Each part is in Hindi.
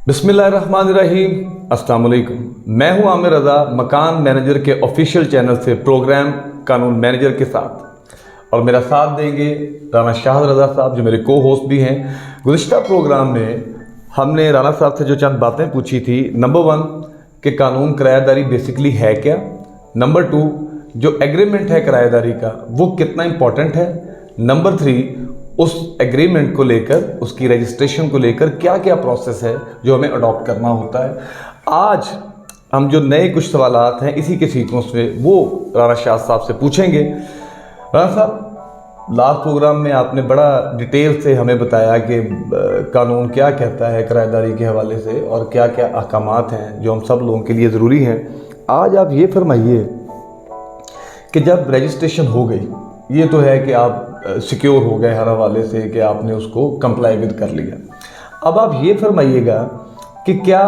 बिस्मिल्लाहिर्रहमानिर्रहीम, अस्सलाम वालेकुम। मैं हूं आमिर रज़ा, मकान मैनेजर के ऑफिशियल चैनल से प्रोग्राम कानून मैनेजर के साथ, और मेरा साथ देंगे राना शाह रज़ा साहब जो मेरे को होस्ट भी हैं। गुज़िश्ता प्रोग्राम में हमने राना साहब से जो चंद बातें पूछी थी, नंबर 1 कि कानून किराएदारी बेसिकली है क्या, नंबर 2 जो एग्रीमेंट है किराएदारी का वो कितना इम्पॉर्टेंट है, नंबर 3 उस एग्रीमेंट को लेकर, उसकी रजिस्ट्रेशन को लेकर क्या क्या प्रोसेस है जो हमें अडॉप्ट करना होता है। आज हम जो नए कुछ सवालात हैं इसी के सीक्वेंस में वो राना शाह साहब से पूछेंगे। राना साहब, लास्ट प्रोग्राम में आपने बड़ा डिटेल से हमें बताया कि कानून क्या कहता है किराएदारी के हवाले से और क्या क्या अहकामात हैं जो हम सब लोगों के लिए ज़रूरी हैं। आज आप ये फरमाइए कि जब रजिस्ट्रेशन हो गई, ये तो है कि आप सिक्योर हो गए हर हवाले से कि आपने उसको कंप्लाई विद कर लिया, अब आप ये फरमाइएगा कि क्या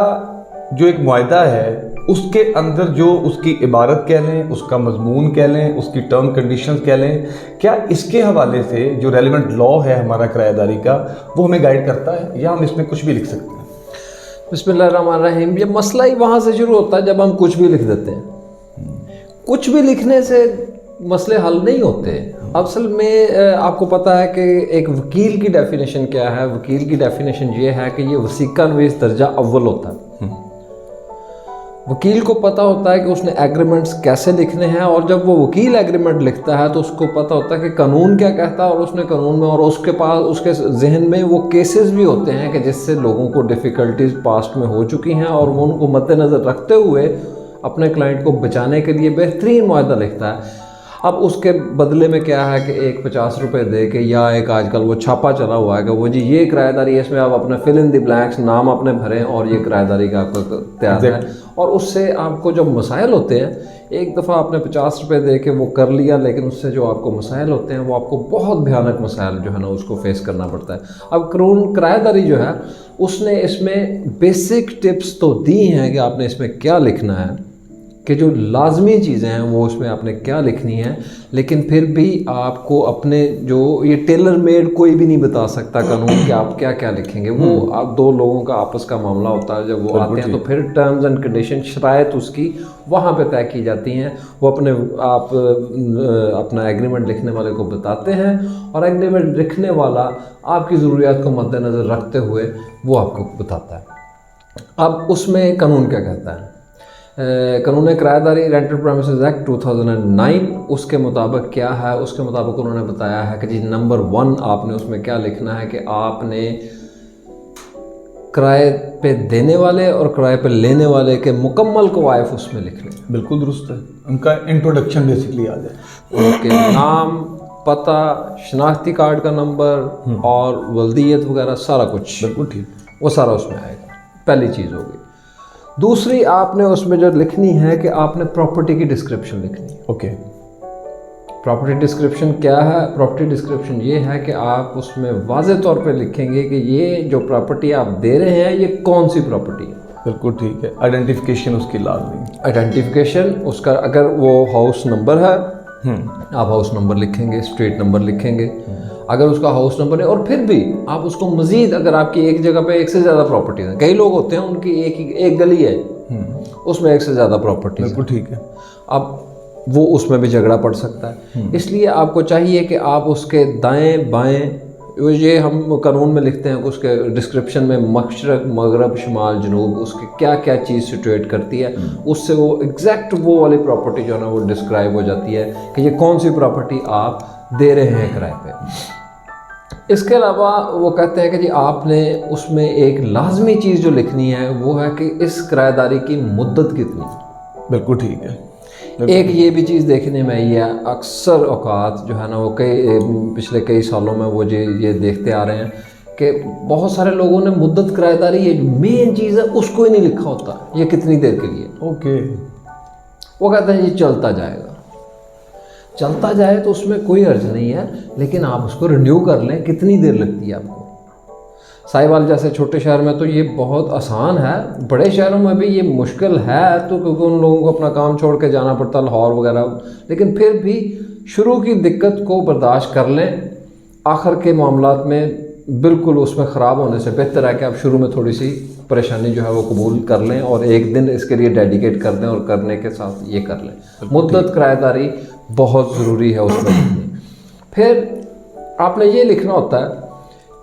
जो एक मुआहदा है उसके अंदर जो उसकी इबारत कह लें, उसका मजमून कह लें, उसकी टर्म कंडीशंस कह लें, क्या इसके हवाले से जो रेलिवेंट लॉ है हमारा किराएदारी का वो हमें गाइड करता है, या हम इसमें कुछ भी लिख सकते हैं? बिस्मिल्लाहिर्रहमानिर्रहीम। ये मसला ही वहाँ से शुरू होता है जब हम कुछ भी लिख देते हैं। कुछ भी लिखने से मसले हल नहीं होते। असल में आपको पता है कि एक वकील की डेफिनेशन क्या है। वकील की डेफिनेशन ये है कि ये वसीका नवीस दर्जा अव्वल होता है। वकील को पता होता है कि उसने एग्रीमेंट्स कैसे लिखने हैं, और जब वो वकील एग्रीमेंट लिखता है तो उसको पता होता है कि कानून क्या कहता है, और उसने कानून में, और उसके पास उसके जहन में वो केसेस भी होते हैं कि जिससे लोगों को डिफ़िकल्टीज पास्ट में हो चुकी हैं, और वो उनको मद्देनज़र रखते हुए अपने क्लाइंट को बचाने के लिए बेहतरीन मुआहदा लिखता है। अब उसके बदले में क्या है कि एक 50 रुपये दे के, या एक आजकल वो छापा चला हुआ है कि वो जी ये किराएदारी है, इसमें आप अपने फिल इन द ब्लैंक्स नाम अपने भरें और ये किराएदारी का आपको तैयार है। और उससे आपको जो मसाइल होते हैं, एक दफ़ा आपने 50 रुपये दे के वो कर लिया, लेकिन उससे जो आपको मसाइल होते हैं वो आपको बहुत भयानक मसाइल जो है ना उसको फेस करना पड़ता है। अब कानून किराएदारी जो है उसने इसमें बेसिक टिप्स तो दी हैं कि आपने इसमें क्या लिखना है, कि जो लाजमी चीज़ें हैं वो उसमें आपने क्या लिखनी है, लेकिन फिर भी आपको अपने जो ये टेलर मेड कोई भी नहीं बता सकता कानून कि आप क्या क्या लिखेंगे। वो आप दो लोगों का आपस का मामला होता है। जब वो आते हैं तो फिर टर्म्स एंड कंडीशन शरायत उसकी वहाँ पे तय की जाती हैं। वो अपना एग्रीमेंट लिखने वाले को बताते हैं, और एग्रीमेंट लिखने वाला आपकी ज़रूरियात को मद्देनज़र रखते हुए वो आपको बताता है। अब उसमें कानून क्या कहता है? कानून किराएदारी रेंटल प्रेमिसेस एक्ट 2009 उसके मुताबिक क्या है, उसके मुताबिक उन्होंने बताया है कि जी नंबर 1 आपने उसमें क्या लिखना है कि आपने किराए पे देने वाले और किराए पे लेने वाले के मुकम्मल कवायफ उसमें लिखने। बिल्कुल दुरुस्त है, उनका इंट्रोडक्शन बेसिकली आ जाए। ओके, नाम, पता, शनाख्ती कार्ड का नंबर और वल्दियत वगैरह सारा कुछ बिल्कुल ठीक, वो सारा उसमें आएगा। पहली चीज़ होगी। दूसरी आपने उसमें जो लिखनी है कि आपने प्रॉपर्टी की डिस्क्रिप्शन लिखनी है। ओके, प्रॉपर्टी डिस्क्रिप्शन क्या है? प्रॉपर्टी डिस्क्रिप्शन ये है कि आप उसमें वाज़ेह तौर पे लिखेंगे कि ये जो प्रॉपर्टी आप दे रहे हैं ये कौन सी प्रॉपर्टी है। बिल्कुल ठीक है। आइडेंटिफिकेशन उसकी लाजमी, आइडेंटिफिकेशन उसका, अगर वो हाउस नंबर है आप हाउस नंबर लिखेंगे, स्ट्रीट नंबर लिखेंगे अगर उसका हाउस नंबर है। और फिर भी आप उसको मज़ीद, अगर आपकी एक जगह पे एक से ज़्यादा प्रॉपर्टी है, कई लोग होते हैं उनकी एक गली है उसमें एक से ज़्यादा प्रॉपर्टी, बिल्कुल ठीक है, अब वो उसमें भी झगड़ा पड़ सकता है। इसलिए आपको चाहिए कि आप उसके दाएं बाएं, ये हम कानून में लिखते हैं उसके डिस्क्रिप्शन में, मशरक, मगरब, शुमाल, जनूब, उसके क्या क्या चीज़ सिचुएट करती है, उससे वो एग्जैक्ट वो वाली प्रॉपर्टी जो है ना वो डिस्क्राइब हो जाती है कि ये कौन सी प्रॉपर्टी आप दे रहे हैं किराए पे। इसके अलावा वो कहते हैं कि जी आपने उसमें एक लाजमी चीज़ जो लिखनी है वो है कि इस किराएदारी की मुद्दत कितनी। बिल्कुल ठीक है। एक ये भी चीज़ देखने में आई है, अक्सर औकात जो है ना वो पिछले कई सालों में वो ये देखते आ रहे हैं कि बहुत सारे लोगों ने मुद्दत किराएदारी, ये मेन चीज़ है, उसको ही नहीं लिखा होता, ये कितनी देर के लिए। ओके, वो कहते हैं ये चलता जाएगा, चलता जाए तो उसमें कोई अर्ज नहीं है, लेकिन आप उसको रिन्यू कर लें, कितनी देर लगती है आपको। साहिवाल जैसे छोटे शहर में तो ये बहुत आसान है, बड़े शहरों में भी ये मुश्किल है, तो क्योंकि उन लोगों को अपना काम छोड़ के जाना पड़ता, लाहौर वगैरह, लेकिन फिर भी शुरू की दिक्कत को बर्दाश्त कर लें, आखिर के मामलात में बिल्कुल उसमें ख़राब होने से बेहतर है कि आप शुरू में थोड़ी सी परेशानी जो है वो कबूल कर लें और एक दिन इसके लिए डेडिकेट कर दें और करने के साथ ये कर लें। मुद्दत किराएदारी बहुत ज़रूरी है उसमें लिखनी। फिर आपने ये लिखना होता है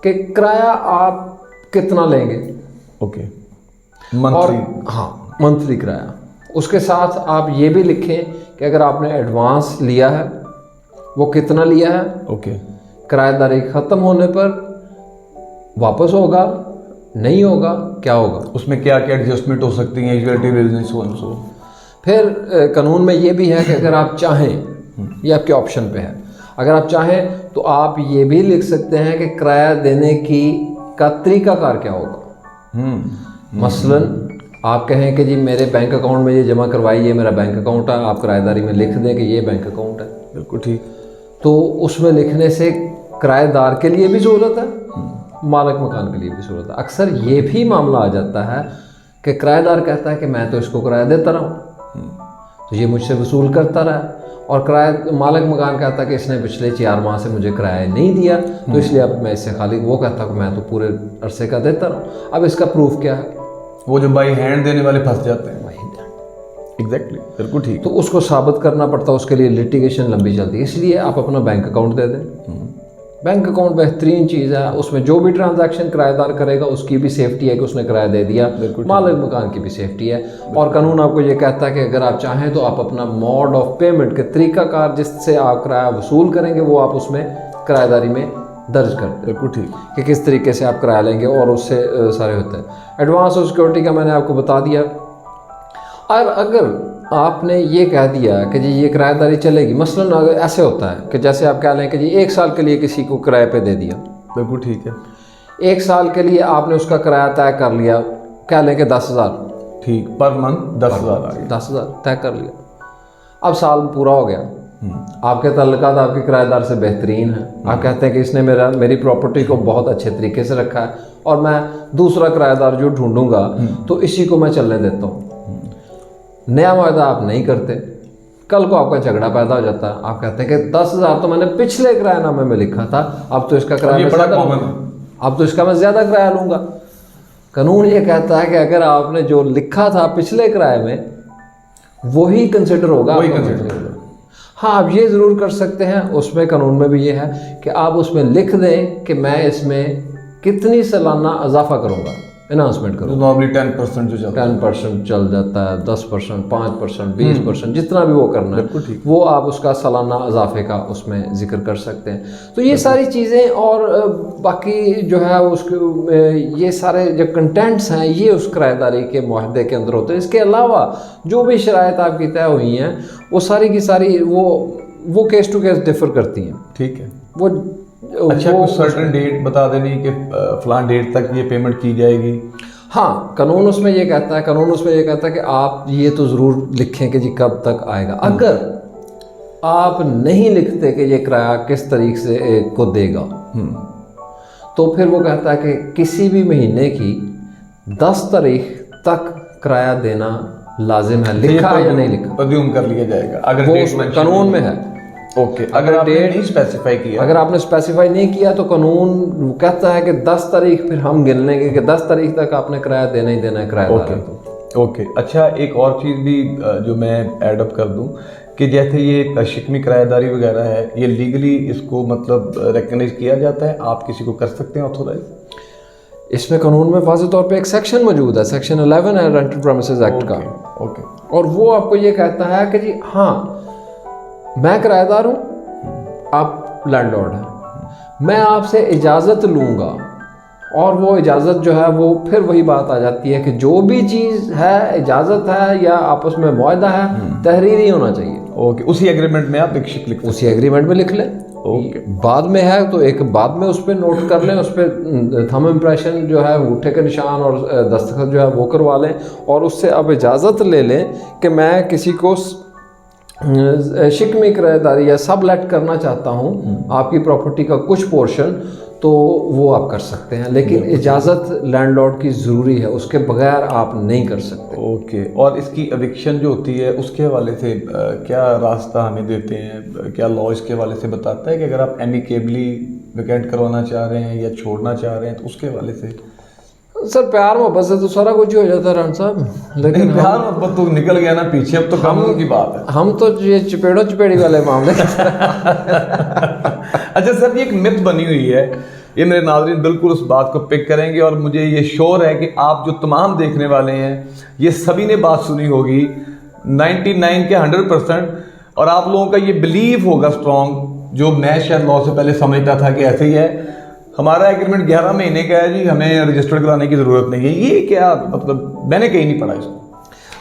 कि किराया आप कितना लेंगे। ओके, और मंथली। हाँ, मंथली किराया। उसके साथ आप ये भी लिखें कि अगर आपने एडवांस लिया है वो कितना लिया है। ओके, किराएदारी ख़त्म होने पर वापस होगा, नहीं होगा, क्या होगा। उसमें क्या क्या एडजस्टमेंट हो सकती हैं, यूटिलिटी बिजनेस सो। फिर कानून में ये भी है कि अगर आप चाहें, ये आपके ऑप्शन पे है, अगर आप चाहें तो आप ये भी लिख सकते हैं कि किराया देने का तरीकाकार क्या होगा। मसलन आप कहें कि जी मेरे बैंक अकाउंट में ये जमा करवाइए, मेरा बैंक अकाउंट है, आप किराएदारी में लिख दें कि ये बैंक अकाउंट है। बिल्कुल ठीक। तो उसमें लिखने से किराएदार के लिए भी सहूलत है, मालिक मकान के लिए भी सहूलत है। अक्सर ये भी मामला आ जाता है कि किराएदार कहता है कि मैं तो इसको किराया देता रहा हूँ, तो ये मुझसे वसूल करता रहा, और मालिक मकान कहता है कि इसने पिछले 4 माह से मुझे किराया नहीं दिया, तो इसलिए अब मैं इससे खाली, वो कहता है कि मैं तो पूरे अरसे का देता रहा। अब इसका प्रूफ क्या है। वो जो बाई हैंड देने वाले फंस जाते हैं। वही एग्जैक्टली, बिल्कुल ठीक। तो उसको साबित करना पड़ता है, उसके लिए लिटिगेशन लंबी चलती है। इसलिए आप अपना बैंक अकाउंट दे दें। बैंक अकाउंट बेहतरीन चीज़ है, उसमें जो भी ट्रांजैक्शन किराएदार करेगा उसकी भी सेफ्टी है कि उसने किराया दे दिया, मालिक मकान की भी सेफ्टी है। और कानून आपको ये कहता है कि अगर आप चाहें तो आप अपना मोड ऑफ पेमेंट के तरीकाकार जिससे आप किराया वसूल करेंगे वो आप उसमें किराएदारी में दर्ज कर दें। बिल्कुल ठीक कि किस तरीके से आप किराया लेंगे, और उससे सारे होते हैं। एडवांस और सिक्योरिटी का मैंने आपको बता दिया। और अगर आपने ये कह दिया कि जी ये किराएदारी चलेगी, मसलन अगर ऐसे होता है कि जैसे आप कह लें कि जी 1 साल के लिए किसी को किराए पे दे दिया, बिल्कुल ठीक है। 1 साल के लिए आपने उसका किराया तय कर लिया, कह लें कि 10,000, ठीक, पर मंथ 10,000 आ गए। 10,000 तय कर लिया। अब साल पूरा हो गया, आपके तल्लुकात आपके किराएदार से बेहतरीन है, आप कहते हैं कि इसने मेरी प्रॉपर्टी को बहुत अच्छे तरीके से रखा है और मैं दूसरा किराएदार जो ढूंढूंगा तो इसी को मैं चलने देता हूँ। नया वायदा आप नहीं करते, कल को आपका झगड़ा पैदा हो जाता है, आप कहते हैं कि 10,000 तो मैंने पिछले किरायानामे में लिखा था, अब तो इसका किराया बड़ा कॉमन है, अब तो इसका मैं ज़्यादा किराया लूँगा। कानून ये कहता है कि अगर आपने जो लिखा था पिछले किराए में वही कंसिडर होगा, वही कंसिडर होगा। हाँ, आप ये ज़रूर कर सकते हैं, उसमें कानून में भी ये है कि आप उसमें लिख दें कि मैं इसमें कितनी सालाना इजाफा करूँगा, अनाउंसमेंट करूँगा। नॉर्मली 10% जो चलता है, 10% चल जाता है, 10%, 5%, 20%, जितना भी वो करना है वो आप उसका सालाना इजाफे का उसमें जिक्र कर सकते हैं। तो ये सारी चीज़ें और बाकी जो है उसके ये सारे जो कंटेंट्स हैं ये उस किराएदारी के मुआहदे के अंदर होते हैं। इसके अलावा जो भी शराइत आपकी तय हुई हैं वो सारी की सारी वो केस टू केस डिफर करती हैं। ठीक है। वो अच्छा, कुछ सर्टेन डेट बता देनी कि फलां डेट तक ये पेमेंट की जाएगी। हाँ, कानून उसमें ये कहता है कि आप ये तो ज़रूर लिखें कि जी कब तक आएगा। अगर आप नहीं लिखते कि ये किराया किस तरीके से को देगा, तो फिर वो कहता है कि किसी भी महीने की 10 तारीख तक किराया देना लाजिम है। लिखा है या नहीं लिखा, प्रज्यूम कर लिया जाएगा अगर वो डेट उसमें मेंशन कानून में है। ओके, अगर आपने नहीं स्पेसिफाई किया, अगर आपने स्पेसिफाई नहीं किया तो कानून कहता है कि 10 तारीख फिर हम गिन लेंगे कि 10 तारीख तक आपने किराया देना ही देना है किराएदार। ओके। अच्छा, एक और चीज़ भी जो मैं एडअप कर दूं कि जैसे ये शिकमी किराएदारी वगैरह है, ये लीगली इसको मतलब रिकग्नाइज किया जाता है, आप किसी को कर सकते हैं ऑथोराइज? इसमें कानून में वाज़ेह तौर पे एक सेक्शन मौजूद है, सेक्शन 11 है रेंटल प्रेमिसेस एक्ट का। ओके। और वो आपको ये कहता है कि जी हाँ, मैं किराएदार हूँ, आप लैंडलॉर्ड हैं, मैं आपसे इजाज़त लूँगा, और वो इजाज़त जो है वो फिर वही बात आ जाती है कि जो भी चीज़ है, इजाज़त है या आपस में मुआहदा है, तहरीरी होना चाहिए। ओके, उसी एग्रीमेंट में आप एक शिक लिख, उसी एग्रीमेंट में लिख लें। ओके। बाद में है तो एक बाद में उस पर नोट कर लें, उस पर थंब इम्प्रेशन जो है, अंगूठे के निशान और दस्तखत जो है वो करवा लें, और उससे अब इजाज़त ले लें कि मैं किसी को शिकमी किराएदारी या सब लेट करना चाहता हूँ आपकी प्रॉपर्टी का कुछ पोर्शन, तो वो आप कर सकते हैं, लेकिन इजाज़त लैंडलॉर्ड की ज़रूरी है, उसके बगैर आप नहीं कर सकते। ओके। और इसकी एविक्शन जो होती है उसके हवाले से क्या रास्ता हमें देते हैं, क्या लॉ इसके हवाले से बताता है कि अगर आप एमिकेबली वेकेंट करवाना चाह रहे हैं या छोड़ना चाह रहे हैं, तो उसके हवाले से। सर प्यार मोहब्बत से तो सारा कुछ ही हो जाता है रान साहब, लेकिन प्यार मोहब्बत तो निकल गया ना पीछे, अब तो कानून की बात है। हम तो ये चपेड़ो चपेड़ी वाले मामले अच्छा सर, ये एक मिथ बनी हुई है, ये मेरे नाज़रीन बिल्कुल उस बात को पिक करेंगे, और मुझे ये श्योर है कि आप जो तमाम देखने वाले हैं ये सभी ने बात सुनी होगी 99 के 100%, और आप लोगों का ये बिलीव होगा स्ट्रॉन्ग, जो मैं शायद लॉ से पहले समझता था कि ऐसे ही है, हमारा एग्रीमेंट 11 महीने का है जी, हमें रजिस्टर्ड कराने की ज़रूरत नहीं है। ये क्या मतलब, मैंने कहीं नहीं पढ़ा इसको।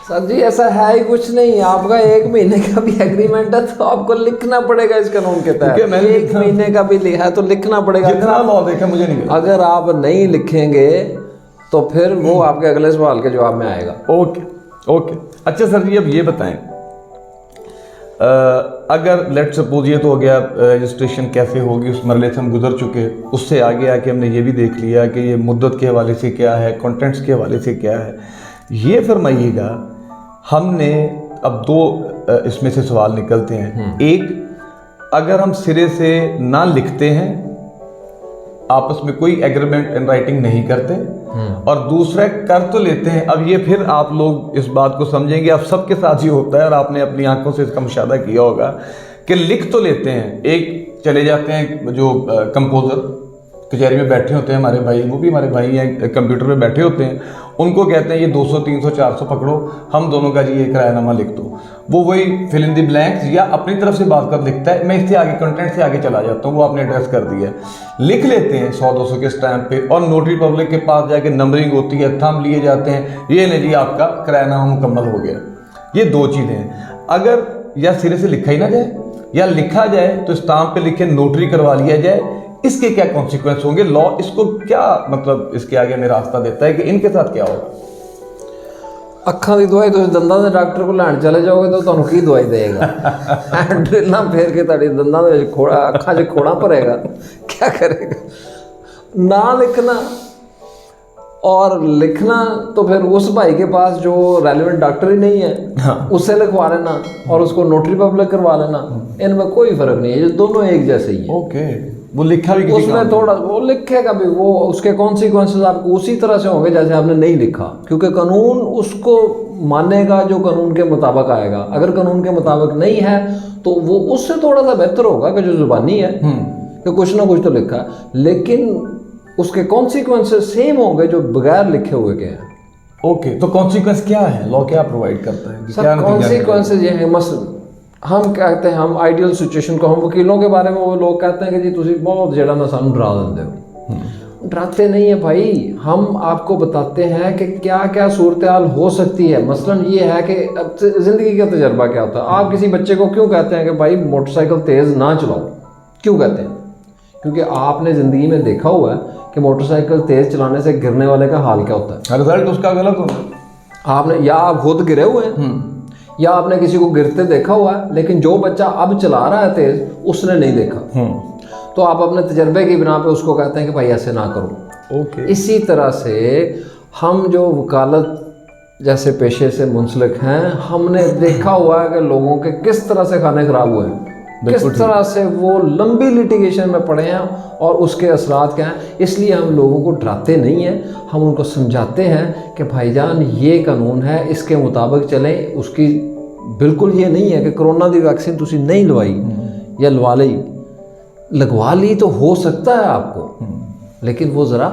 सर जी ऐसा है ही कुछ नहीं, आपका 1 महीने का भी एग्रीमेंट है तो आपको लिखना पड़ेगा इस कानून के तहत। 1 महीने का भी है तो लिखना पड़ेगा। जितना लॉ देखा मुझे नहीं मिला। अगर आप नहीं लिखेंगे तो फिर वो आपके अगले सवाल के जवाब में आएगा। Okay okay. अच्छा सर जी, अब ये बताएं, अगर लेट सपोज ये तो हो गया रजिस्ट्रेशन कैसे होगी, उस मरले से हम गुजर चुके, उससे आगे आके हमने ये भी देख लिया कि ये मुद्दत के हवाले से क्या है, कंटेंट्स के हवाले से क्या है। ये फरमाइएगा, हमने अब 2 इसमें से सवाल निकलते हैं। एक, अगर हम सिरे से ना लिखते हैं, आपस में कोई एग्रीमेंट इन राइटिंग नहीं करते, और दूसरा कर तो लेते हैं। अब ये फिर आप लोग इस बात को समझेंगे, आप सबके साथ ही होता है और आपने अपनी आंखों से इसका मुशाहदा किया होगा कि लिख तो लेते हैं, एक चले जाते हैं जो कंपोजर कचहरी में बैठे होते हैं हमारे भाई, वो भी हमारे भाई हैं, कंप्यूटर पे बैठे होते हैं, उनको कहते हैं ये 200 300 400 पकड़ो, हम दोनों का जी ये किरायानामा लिख दो। वो वही फिल इन द ब्लैंक्स या अपनी तरफ से बात कर लिखता है, मैं इससे आगे कंटेंट से आगे चला जाता हूँ, वो आपने एड्रेस कर दिया है, लिख लेते हैं 100-200 के स्टैम्प पे, और नोटरी पब्लिक के पास जाके नंबरिंग होती है, थंब लिए जाते हैं, ये नहीं जी आपका किरायानामा मुकम्मल हो गया। ये 2 चीज़ें हैं। अगर या सिरे से लिखा ही ना जाए, या लिखा जाए तो स्टाम्प पे लिखे नोटरी करवा लिया जाए, इसके क्या कॉन्सिक्वेंस होंगे? लॉ इसको क्या मतलब इसके आगे में रास्ता देता है कि इनके साथ क्या होगा? ਅੱਖਾਂ ਦੀ ਦਵਾਈ ਤੁਸੀਂ ਦੰਦਾਂ ਦੇ ਡਾਕਟਰ ਕੋਲ ਲੈਣ ਚਲੇ ਜਾਓਗੇ ਤਾਂ ਤੁਹਾਨੂੰ ਕੀ ਦਵਾਈ ਦੇਗਾ? ਡਰਿਲਾਂ ਫੇਰ ਕੇ ਤੁਹਾਡੀ ਦੰਦਾਂ ਦੇ ਵਿੱਚ ਖੋੜਾ, ਅੱਖਾਂ 'ਚ ਖੋੜਾ ਭਰੇਗਾ, क्या करेगा? ना लिखना और लिखना तो फिर उस भाई के पास जो रेलिवेंट डॉक्टर ही नहीं है, हाँ, उससे लिखवा लेना और उसको नोटरी पब्लिक करवा लेना, इनमें कोई फर्क नहीं है, ये दोनों एक जैसे ही है। ओके, वो लिखा भी उसमें थोड़ा वो लिखेगा भी, वो उसके कॉन्सिक्वेंसेस आपको उसी तरह से होंगे जैसे आपने नहीं लिखा, क्योंकि कानून उसको मानेगा जो कानून के मुताबिक आएगा। अगर कानून के मुताबिक नहीं है तो वो उससे थोड़ा सा बेहतर होगा कि जो जुबानी है कि कुछ ना कुछ तो लिखा है, लेकिन उसके कॉन्सिक्वेंसेस सेम होंगे जो बगैर लिखे हुए के हैं। ओके, तो कॉन्सिक्वेंस क्या है, लॉ क्या प्रोवाइड करता है? सर कॉन्सिक्वेंसेस ये है, हम कहते हैं, हम आइडियल सिचुएशन को, हम वकीलों के बारे में वो लोग कहते हैं कि जी तुसी बहुत जड़ा ना सानू डरा देंदे हो। डराते नहीं है भाई, हम आपको बताते हैं कि क्या क्या सूरत हाल हो सकती है। मसलन ये है कि अब ज़िंदगी का तजर्बा क्या होता है। आप किसी बच्चे को क्यों कहते हैं कि भाई मोटरसाइकिल तेज़ ना चलाओ? क्यों कहते हैं? क्योंकि आपने ज़िंदगी में देखा हुआ है कि मोटरसाइकिल तेज़ चलाने से गिरने वाले का हाल क्या होता है। रिजल्ट उसका गलत होता है। आपने या आप खुद गिरे हुए हैं या आपने किसी को गिरते देखा हुआ है, लेकिन जो बच्चा अब चला रहा है तेज़ उसने नहीं देखा, तो आप अपने तजर्बे की बिना पे उसको कहते हैं कि भाई ऐसे ना करो। ओके। इसी तरह से हम जो वकालत जैसे पेशे से मुंसलिक हैं, हमने देखा हुआ है कि लोगों के किस तरह से खाने खराब हुए हैं, किस तरह से वो लंबी लिटिगेशन में पड़े हैं और उसके असरात क्या हैं। इसलिए हम लोगों को डराते नहीं हैं, हम उनको समझाते हैं कि भाईजान ये कानून है, इसके मुताबिक चलें। उसकी बिल्कुल ये नहीं है कि कोरोना की वैक्सीन तुसी नहीं लवाई या लवा ली, लगवा ली तो हो सकता है आपको, लेकिन वो ज़रा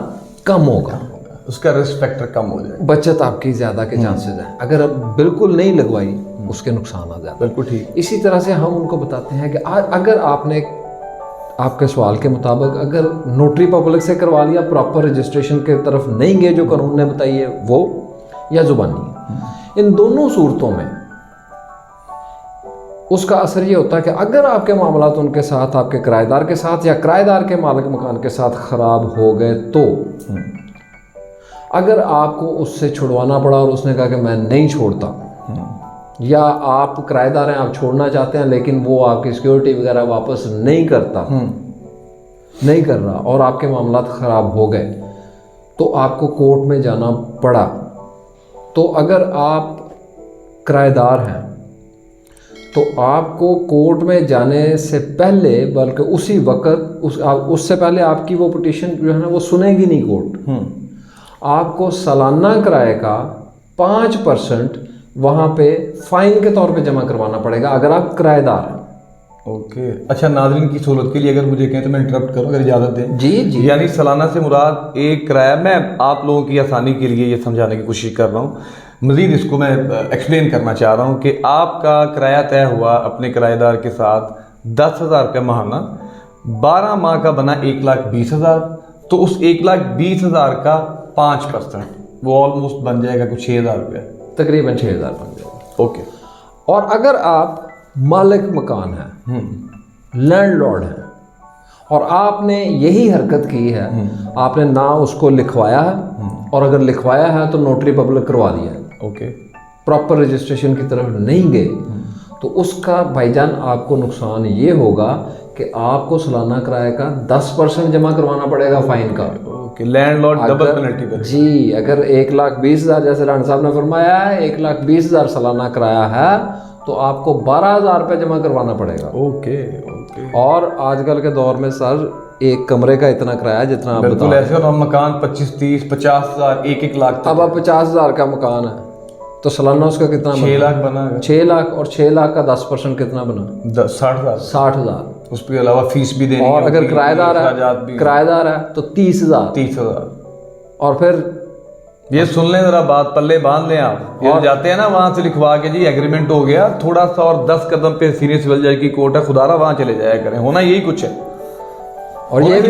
कम होगा, उसका रिस्क फैक्टर कम हो जाए, बचत आपकी ज़्यादा के चांसेस हैं। अगर अब बिल्कुल नहीं लगवाई उसके नुकसान आ जाते। बिल्कुल ठीक। इसी तरह से हम उनको बताते हैं कि अगर आपने आपके सवाल के मुताबिक अगर नोटरी पब्लिक से करवा लिया, प्रॉपर रजिस्ट्रेशन के तरफ नहीं गए जो कानून ने बताई है वो, या जुबानी, इन दोनों सूरतों में उसका असर ये होता है कि अगर आपके मामलात उनके साथ, आपके किराएदार के साथ या किराएदार के मालिक मकान के साथ ख़राब हो गए, तो अगर आपको उससे छुड़वाना पड़ा और उसने कहा कि मैं नहीं छोड़ता, या आप किराएदार हैं, आप छोड़ना चाहते हैं लेकिन वो आपकी सिक्योरिटी वगैरह वापस नहीं करता, नहीं कर रहा, और आपके मामलात ख़राब हो गए, तो आपको कोर्ट में जाना पड़ा। तो अगर आप किराएदार हैं तो आपको कोर्ट में जाने से पहले, बल्कि उसी वक्त उससे पहले आपकी वो पिटीशन जो है ना वो सुनेगी नहीं कोर्ट। आपको सालाना किराए का 5% वहाँ पे फाइन के तौर पे जमा करवाना पड़ेगा अगर आप किराएदार हैं। ओके अच्छा, नाज़रीन की सहूलत के लिए अगर मुझे कहें तो मैं इंटरप्ट करूँ अगर इजाज़त दें। जी जी। यानी सालाना से मुराद एक किराया, मैं आप लोगों की आसानी के लिए ये समझाने की कोशिश कर रहा हूँ, मज़ीद इसको मैं एक्सप्लेन करना चाह रहा हूँ कि आपका किराया तय हुआ अपने किराएदार के साथ 10,000 रुपये माहाना, 12 माह का बना 1,20,000, तो उस 1,20,000 का 5% वो ऑलमोस्ट बन जाएगा कुछ 6,000 रुपये, तकरीबन 6,000 बन जाएगा। ओके। और अगर आप मालिक मकान है, लैंडलॉर्ड है, और आपने यही हरकत की है, आपने ना उसको लिखवाया है, और अगर लिखवाया है तो नोटरी पब्लिक करवा दिया है, ओके, प्रॉपर रजिस्ट्रेशन की तरफ नहीं गए, तो उसका भाईजान आपको नुकसान ये होगा कि आपको सालाना किराए का 10% जमा करवाना पड़ेगा फाइन का। ओके, लैंडलॉर्ड डबल पेनल्टी पर। जी, अगर 1,20,000 जैसे राणा साहब ने फरमाया है 1,20,000 सालाना किराया है तो आपको 12,000 रुपये जमा करवाना पड़ेगा। Okay okay. और आजकल के दौर में सर एक कमरे का इतना किराया जितना आप बिल्कुल ऐसे, और हम मकान 25, 30, 50,000, 1-1 लाख तक। अब आप 50,000 का मकान है तो सालाना उसका कितना 6 लाख बना, 6 लाख, और 6 लाख का 10% कितना बना 60,000, 60,000। उसके अलावा फीस भी देनी, और अगर किराएदार है तो 30,000। और फिर ये सुन लें जरा बात, पल्ले बांध लें आप। ये जाते हैं ना वहां से लिखवा के जी एग्रीमेंट हो गया, थोड़ा सा और 10 कदम पे सीनियर सिविल जज की कोर्ट है, खुदारा वहां चले जाया करें, होना यही कुछ है। और ये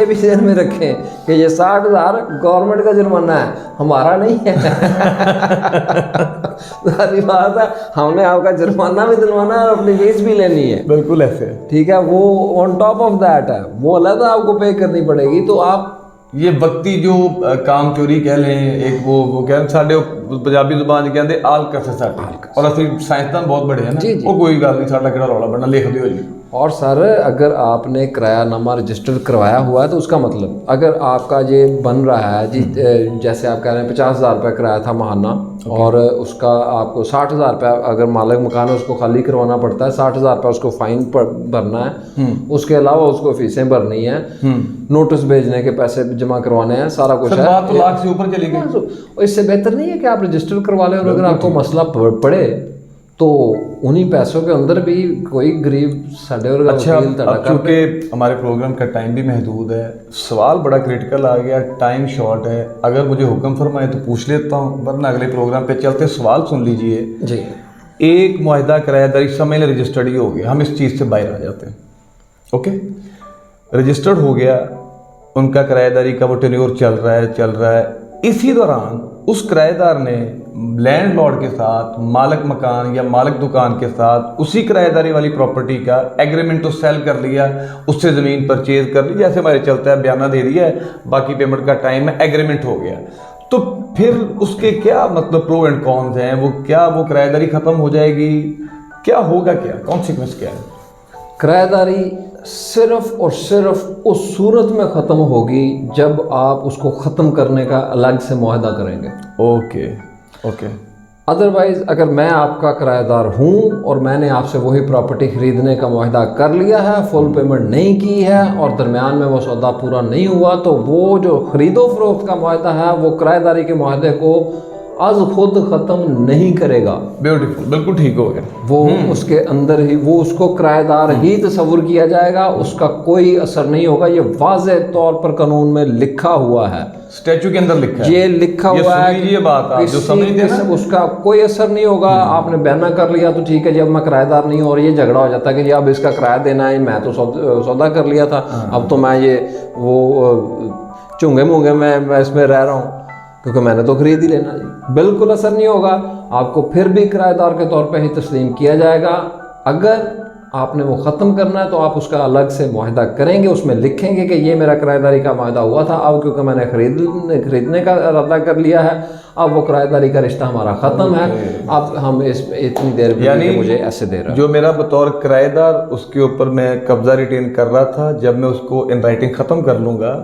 भी ध्यान में रखें कि ये 60,000 गवर्नमेंट का जुर्माना है, हमारा नहीं है। सारी बात है, हमने आपका जुर्माना भी दिलवाना है और अपनी फीस भी लेनी है। बिल्कुल ऐसे, ठीक है, वो ऑन टॉप ऑफ दैट है, वो अलग आपको पे करनी पड़ेगी। तो आप ये वक्ती जो काम चोरी कह लें, एक वो कह साढ़े पंजाबी जुबान कहते आल कसे साडे, और असली साइंसदान बहुत बड़े हैं ना, वो कोई गल नहीं, साडा किहड़ा रौला बनना, लिख दियो जी। और सर अगर आपने किरायानामा रजिस्टर करवाया हुआ है तो उसका मतलब अगर आपका ये बन रहा है जी, जैसे आप कह रहे हैं 50,000 रुपये किराया था महाना, और उसका आपको 60,000 रुपये अगर मालिक मकान है उसको खाली करवाना पड़ता है, 60,000 रुपये उसको फाइन भरना है, उसके अलावा उसको फीसें भरनी है, नोटिस भेजने के पैसे जमा करवाने हैं, सारा कुछ है। बात तो लाख से ऊपर चली गई। इससे बेहतर नहीं है कि आप रजिस्टर करवा लें, और अगर आपको मसला पड़े तो उन्हीं पैसों के अंदर भी कोई गरीब साढ़े और अच्छा, अब चूँकि हमारे प्रोग्राम का टाइम भी महदूद है, सवाल बड़ा क्रिटिकल आ गया, टाइम शॉर्ट है, अगर मुझे हुक्म फरमाए तो पूछ लेता हूँ, वरना अगले प्रोग्राम पे चलते। सवाल सुन लीजिए जी। एक मुआहदा किराएदारी समझ लें रजिस्टर्ड ही हो गया, हम इस चीज़ से बाहर आ जाते हैं। ओके, रजिस्टर्ड हो गया, उनका किराएदारी का वो टेन्योर चल रहा है, इसी दौरान उस किराएदार ने लैंडलॉर्ड के साथ, मालिक मकान या मालिक दुकान के साथ उसी किराएदारी वाली प्रॉपर्टी का एग्रीमेंट तो सेल कर लिया, उससे ज़मीन परचेज कर ली, जैसे हमारे चलता है, बयाना दे दिया है, बाकी पेमेंट का टाइम है, एग्रीमेंट हो गया, तो फिर उसके क्या मतलब प्रो एंड कॉन्स हैं, वो क्या वो किराएदारी ख़त्म हो जाएगी, क्या होगा, क्या कॉन्सिक्वेंस क्या है? किराएदारी सिर्फ और सिर्फ उस सूरत में ख़त्म होगी जब आप उसको ख़त्म करने का अलग से मुआहदा करेंगे। Okay okay. अदरवाइज़ अगर मैं आपका किराएदार हूँ और मैंने आपसे वही प्रॉपर्टी ख़रीदने का मुआहदा कर लिया है, फुल पेमेंट नहीं की है, और दरमियान में वो सौदा पूरा नहीं हुआ, तो वो जो ख़रीदो फरोख्त का मुआहदा है वो किराएदारी के मुआहदे को आज खुद ख़त्म नहीं करेगा। ब्यूटीफुल, बिल्कुल ठीक हो गया। वो उसके अंदर ही वो उसको किराएदार ही तस्वुर किया जाएगा, उसका कोई असर नहीं होगा। ये वाज़े तौर पर कानून में लिखा हुआ है, स्टैचू के अंदर लिखा है, ये लिखा हुआ है। ये बात आप जो समझते हैं, उसका कोई असर नहीं होगा। आपने बयाना कर लिया तो ठीक है जी, अब मैं किराएदार नहीं हूँ, और ये झगड़ा हो जाता है कि जी अब इसका किराया देना है, मैं तो सौदा कर लिया था, अब तो मैं ये वो चुंगे मुंगे मैं इसमें रह रहा हूँ क्योंकि मैंने तो खरीद ही लेना जी। बिल्कुल असर नहीं होगा, आपको फिर भी किराएदार के तौर पे ही तस्लीम किया जाएगा। अगर आपने वो ख़त्म करना है तो आप उसका अलग से मुआहदा करेंगे, उसमें लिखेंगे कि ये मेरा किराएदारी का मुआहदा हुआ था, अब क्योंकि मैंने खरीदने का इरादा कर लिया है, अब वो किराएदारी का रिश्ता हमारा ख़त्म है, अब हम इतनी देर यानी मुझे ऐसे दे रहा है। जो मेरा बतौर किराएदार उसके ऊपर मैं कब्जा रिटेन कर रहा था, जब मैं उसको इन राइटिंग ख़त्म कर लूँगा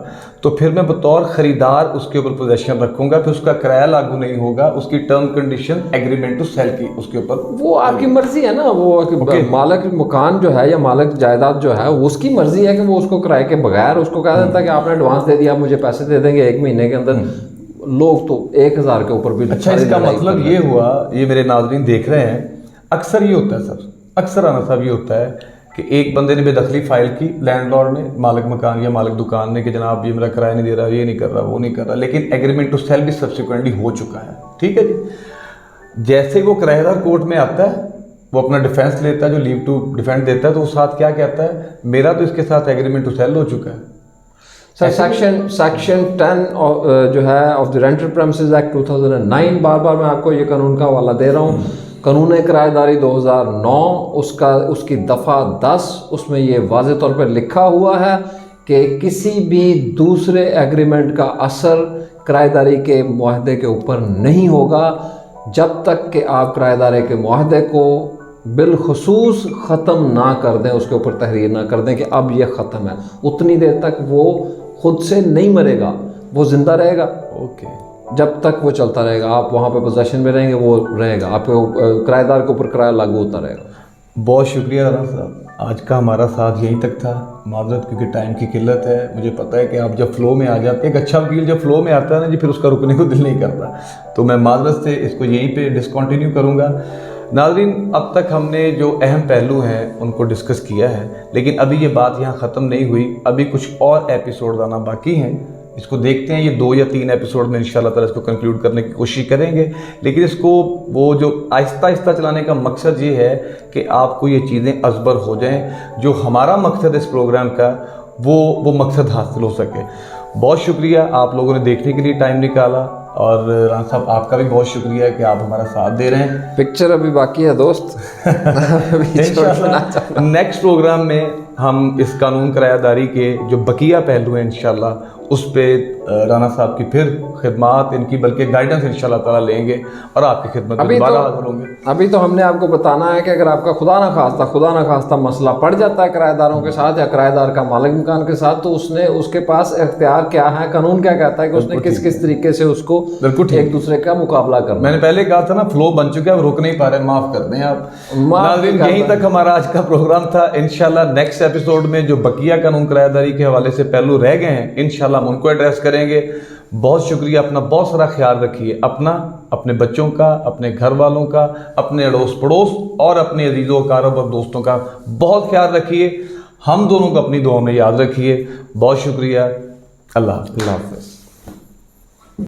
तो फिर मैं बतौर ख़रीदार उसके ऊपर पोजेशन रखूंगा, फिर उसका किराया लागू नहीं होगा, उसकी term condition agreement to sell की उसके ऊपर वो आपकी मर्जी है ना, वो मालिक मकान जो है या मालिक जायदाद जो है उसकी मर्जी है कि वो उसको किराए के बगैर उसको कह देता है कि आपने एडवांस दे दिया, मुझे पैसे दे देंगे 1 महीने के अंदर। लोग तो 1000 के ऊपर भी। अच्छा, इसका मतलब ये हुआ, ये मेरे नाज़रीन देख रहे हैं, अक्सर ये होता है सर, अक्सर आना साहब ये होता है कि एक बंदे ने बेदखली फाइल की, लैंडलॉर्ड ने, मालिक मकान या मालिक दुकान ने, कि जनाब ये मेरा किराया नहीं दे रहा, ये नहीं कर रहा, वो नहीं कर रहा, लेकिन एग्रीमेंट टू सेल भी सब्सिक्वेंटली हो चुका है। ठीक है जी। जैसे वो किराएदार कोर्ट में आता है, वो अपना डिफेंस लेता है, जो लीव टू डिफेंड देता है, तो उस साथ क्या कहता है, मेरा तो इसके साथ एग्रीमेंट टू सेल हो चुका है। सर सेक्शन 10 जो है of the rental premises act 2009, बार बार मैं आपको ये कानून का हवाला दे रहा हूँ, कानून किराएदारी 2009, उसकी दफ़ा 10, उसमें ये वाज़े तौर पर लिखा हुआ है कि किसी भी दूसरे एग्रीमेंट का असर किराएदारी के मुआहदे के ऊपर नहीं होगा जब तक कि आप किराएदारी के मुआहदे को बिलखसूस ख़त्म ना कर दें, उसके ऊपर तहरीर ना कर दें कि अब ये ख़त्म है। उतनी देर तक वो खुद से नहीं मरेगा, वो ज़िंदा रहेगा। ओके। जब तक वो चलता रहेगा, आप वहाँ पे पोजेशन में रहेंगे, वो रहेगा, आपके किराएदार के ऊपर किराया लागू होता रहेगा। बहुत शुक्रिया राना साहब, आज का हमारा साथ यहीं तक था। माजरत क्योंकि टाइम की किल्लत है, मुझे पता है कि आप जब फ्लो में आ जाते हैं, एक अच्छा वकील जब फ्लो में आता है ना जी, फिर उसका रुकने को दिल नहीं करता, तो मैं माजरत से इसको यहीं पे डिसकंटिन्यू करूँगा। नाज़रीन, अब तक हमने जो अहम पहलू हैं उनको डिस्कस किया है, लेकिन अभी ये बात यहाँ ख़त्म नहीं हुई, अभी कुछ और एपिसोड आना बाकी हैं। इसको देखते हैं, ये 2 या 3 एपिसोड में इंशाल्लाह ताला इसको कंक्लूड करने की कोशिश करेंगे। लेकिन इसको वो जो आहिस्ता आहिस्ता चलाने का मकसद ये है कि आपको ये चीज़ें अजबर हो जाएं, जो हमारा मकसद इस प्रोग्राम का वो मकसद हासिल हो सके। बहुत शुक्रिया आप लोगों ने देखने के लिए टाइम निकाला, और राना साहब आपका भी बहुत शुक्रिया कि आप हमारा साथ दे रहे हैं। पिक्चर अभी बाकी है दोस्त। नेक्स्ट प्रोग्राम में हम इस कानून किरायादारी के जो बकिया पहलू हैं इंशाल्लाह उस पर राना साहब की फिर खिदमात, इनकी बल्कि गाइडेंस इंशाल्लाह ताला लेंगे और आपकी खिदमत में दोबारा हाजिर होंगे। अभी तो हमने आपको बताना है कि अगर आपका खुदा ना खास्ता मसला पड़ जाता है किराएदारों के साथ या किराएदार का मालिक मकान के साथ, तो उसके पास इख्तियार क्या है, कानून क्या कहता है कि उसने किस किस तरीके से उसको बिल्कुल एक दूसरे का मुकाबला करना। मैंने पहले कहा था ना, फ्लो बन चुका है, रुक नहीं पा रहे, माफ कर दें आप। नाज़रीन, यहीं तक हमारा आज का प्रोग्राम था। इंशाल्लाह नेक्स्ट एपिसोड में जो बकिया कानून किराएदारी के हवाले से पहलू रह गए हैं, इंशाल्लाह हम उनको एड्रेस करेंगे। बहुत शुक्रिया, अपना बहुत सारा ख्याल रखिए, अपना, अपने बच्चों का, अपने घर वालों का, अपने अड़ोस पड़ोस और अपने अजीज़ों कारोबार दोस्तों का बहुत ख्याल रखिए। हम दोनों को अपनी दुआ में याद रखिए। बहुत शुक्रिया। अल्लाह हाफ़िज़।